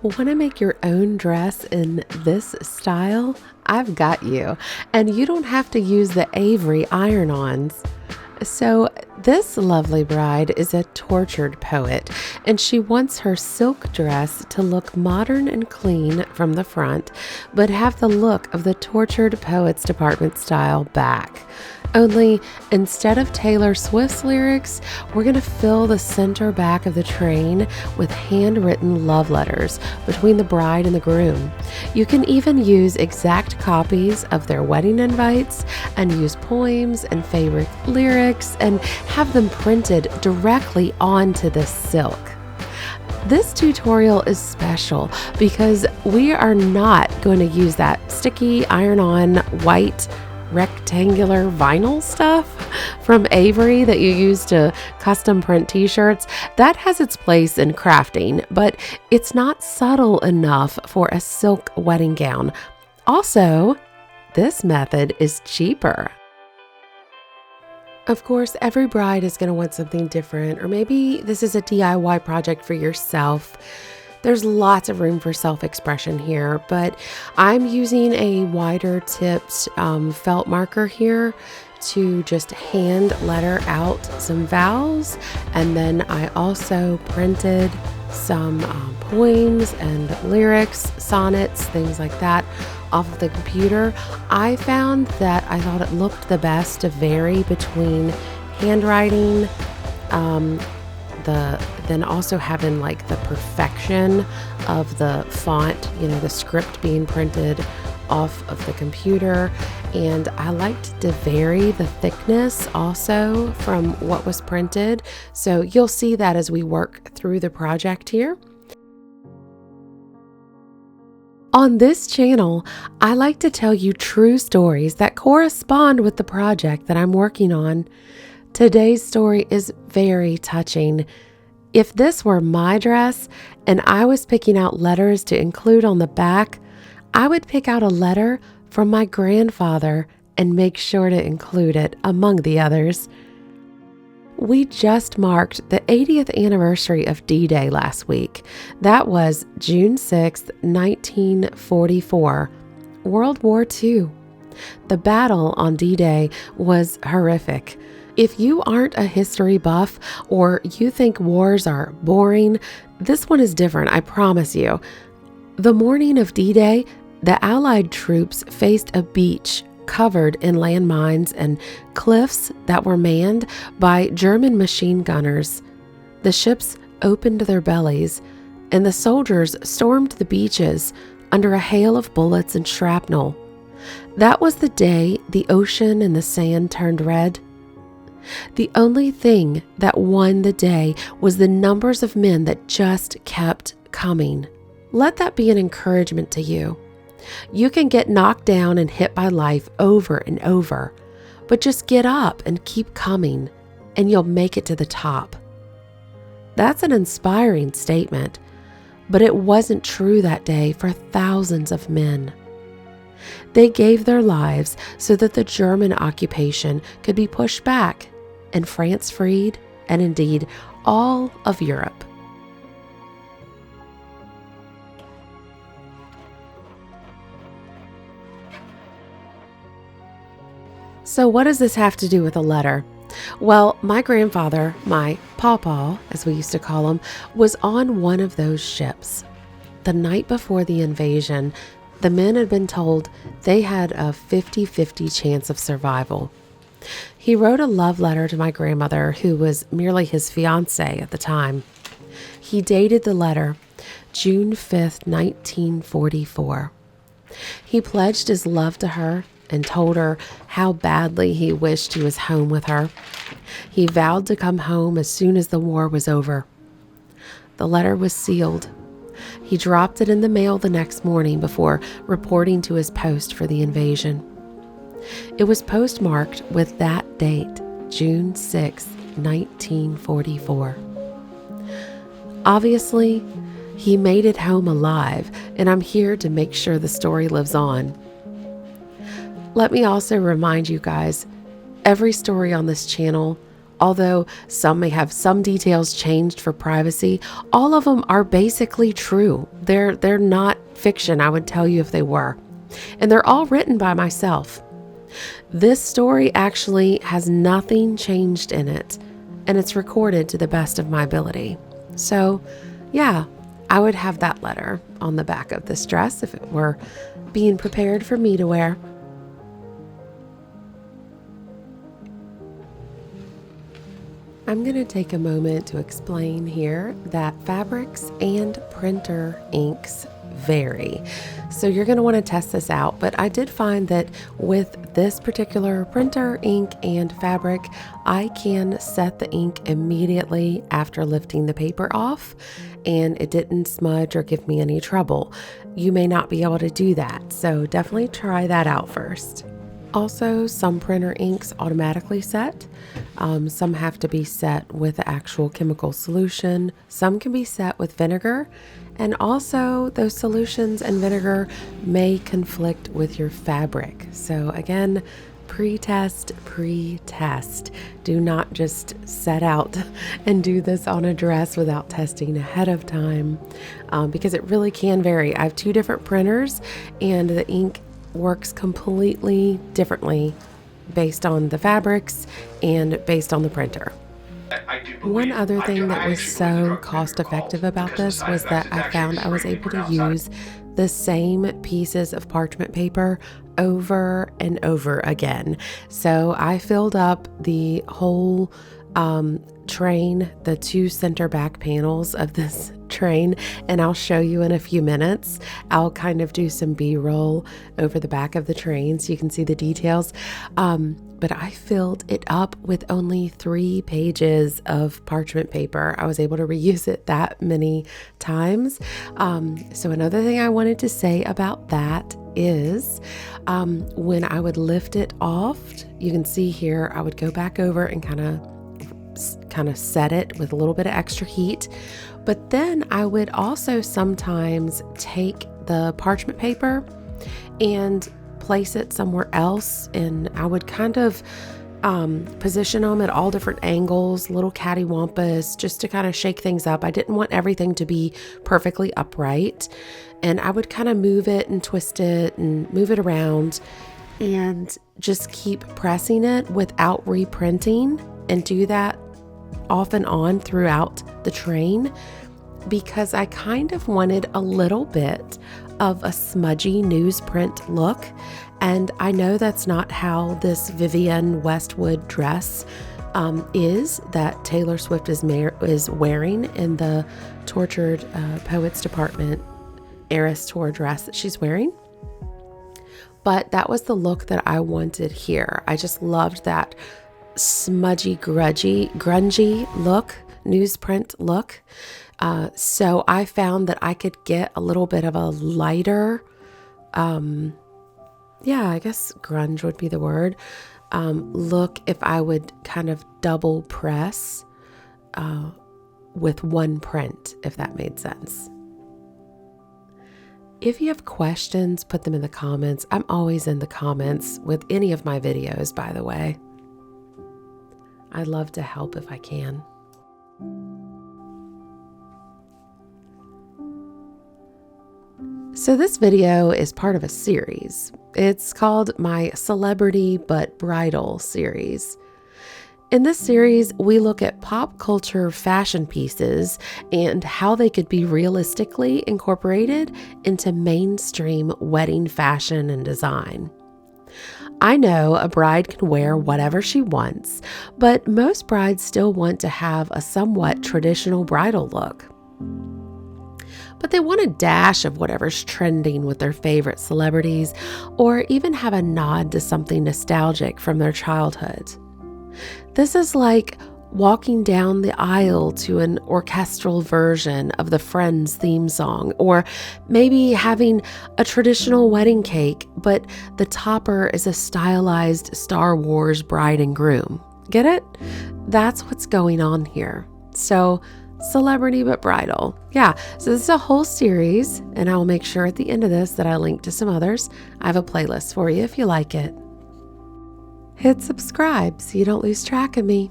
Want to make your own dress in this style? I've got you. And you don't have to use the Avery iron-ons. So this lovely bride is a tortured poet, and she wants her silk dress to look modern and clean from the front, but have the look of the tortured poets department style back. Only instead of Taylor Swift's lyrics, we're going to fill the center back of the train with handwritten love letters between the bride and the groom. You can even use exact copies of their wedding invites and use poems and favorite lyrics and have them printed directly onto this silk. This tutorial is special because we are not going to use that sticky iron-on white rectangular vinyl stuff from Avery that you use to custom print t-shirts. That has its place in crafting, but it's not subtle enough for a silk wedding gown. Also, this method is cheaper. Of course, every bride is going to want something different, or maybe this is a DIY project for yourself. There's lots of room for self-expression here, but I'm using a wider tipped felt marker here to just hand letter out some vowels. And then I also printed some poems and lyrics, sonnets, things like that off of the computer. I found that I thought it looked the best to vary between handwriting, then also having like the perfection of the font, the script being printed off of the computer. And I liked to vary the thickness also from what was printed. So you'll see that as we work through the project here. On this channel, I like to tell you true stories that correspond with the project that I'm working on. Today's story is very touching. If this were my dress and I was picking out letters to include on the back, I would pick out a letter from my grandfather and make sure to include it among the others. We just marked the 80th anniversary of D-Day last week. That was June 6th, 1944, World War II. The battle on D-Day was horrific. If you aren't a history buff or you think wars are boring, this one is different, I promise you. The morning of D-Day, the Allied troops faced a beach covered in landmines and cliffs that were manned by German machine gunners. The ships opened their bellies, and the soldiers stormed the beaches under a hail of bullets and shrapnel. That was the day the ocean and the sand turned red. The only thing that won the day was the numbers of men that just kept coming. Let that be an encouragement to you. You can get knocked down and hit by life over and over, but just get up and keep coming, and you'll make it to the top. That's an inspiring statement, but it wasn't true that day for thousands of men. They gave their lives so that the German occupation could be pushed back and France freed, and indeed all of Europe. So what does this have to do with a letter? Well, my grandfather, my pawpaw, as we used to call him, was on one of those ships. The night before the invasion, the men had been told they had a 50-50 chance of survival. He wrote a love letter to my grandmother, who was merely his fiancée at the time. He dated the letter June 5th, 1944. He pledged his love to her and told her how badly he wished he was home with her. He vowed to come home as soon as the war was over. The letter was sealed. He dropped it in the mail the next morning before reporting to his post for the invasion. It was postmarked with that date, June 6, 1944. Obviously, he made it home alive, and I'm here to make sure the story lives on. Let me also remind you guys, every story on this channel Although some may have some details changed for privacy, all of them are basically true. They're not fiction, I would tell you if they were. And they're all written by myself. This story actually has nothing changed in it, and it's recorded to the best of my ability. So, yeah, I would have that letter on the back of this dress if it were being prepared for me to wear. I'm going to take a moment to explain here that fabrics and printer inks vary. So you're going to want to test this out, but I did find that with this particular printer ink and fabric, I can set the ink immediately after lifting the paper off, and it didn't smudge or give me any trouble. You may not be able to do that, so definitely try that out first. Also, some printer inks automatically set. Some have to be set with the actual chemical solution. Some can be set with vinegar. And also, those solutions and vinegar may conflict with your fabric. So again, pre-test. Do not just set out and do this on a dress without testing ahead of time, because it really can vary. I have 2 different printers, and the ink works completely differently based on the fabrics and based on the printer. One other thing that was so cost effective about this was that I found I was able to use the same pieces of parchment paper over and over again. So I filled up the whole train, the 2 center back panels of this train, and I'll show you in a few minutes. I'll kind of do some B-roll over the back of the train so you can see the details. But I filled it up with only 3 pages of parchment paper. I was able to reuse it that many times. So another thing I wanted to say about that is when I would lift it off, you can see here, I would go back over and kind of set it with a little bit of extra heat. But then I would also sometimes take the parchment paper and place it somewhere else, and I would kind of position them at all different angles, little cattywampus, just to kind of shake things up. I didn't want everything to be perfectly upright, and I would kind of move it and twist it and move it around and just keep pressing it without reprinting, and do that off and on throughout the train, because I kind of wanted a little bit of a smudgy newsprint look. And I know that's not how this Vivienne Westwood dress is that Taylor Swift is wearing in the Tortured Poets Department Eras Tour dress that she's wearing. But that was the look that I wanted here. I just loved that smudgy, grungy look, newsprint look. So I found that I could get a little bit of a lighter, I guess grunge would be the word, look if I would kind of double press with one print, if that made sense. If you have questions, put them in the comments. I'm always in the comments with any of my videos, by the way. I'd love to help if I can. So this video is part of a series. It's called my Celebrity but Bridal series. In this series, we look at pop culture fashion pieces and how they could be realistically incorporated into mainstream wedding fashion and design. I know a bride can wear whatever she wants, but most brides still want to have a somewhat traditional bridal look. But they want a dash of whatever's trending with their favorite celebrities, or even have a nod to something nostalgic from their childhood. This is like walking down the aisle to an orchestral version of the Friends theme song, or maybe having a traditional wedding cake, but the topper is a stylized Star Wars bride and groom. Get it? That's what's going on here. So, Celebrity but Bridal. Yeah, so this is a whole series, and I will make sure at the end of this that I link to some others. I have a playlist for you if you like it. Hit subscribe so you don't lose track of me.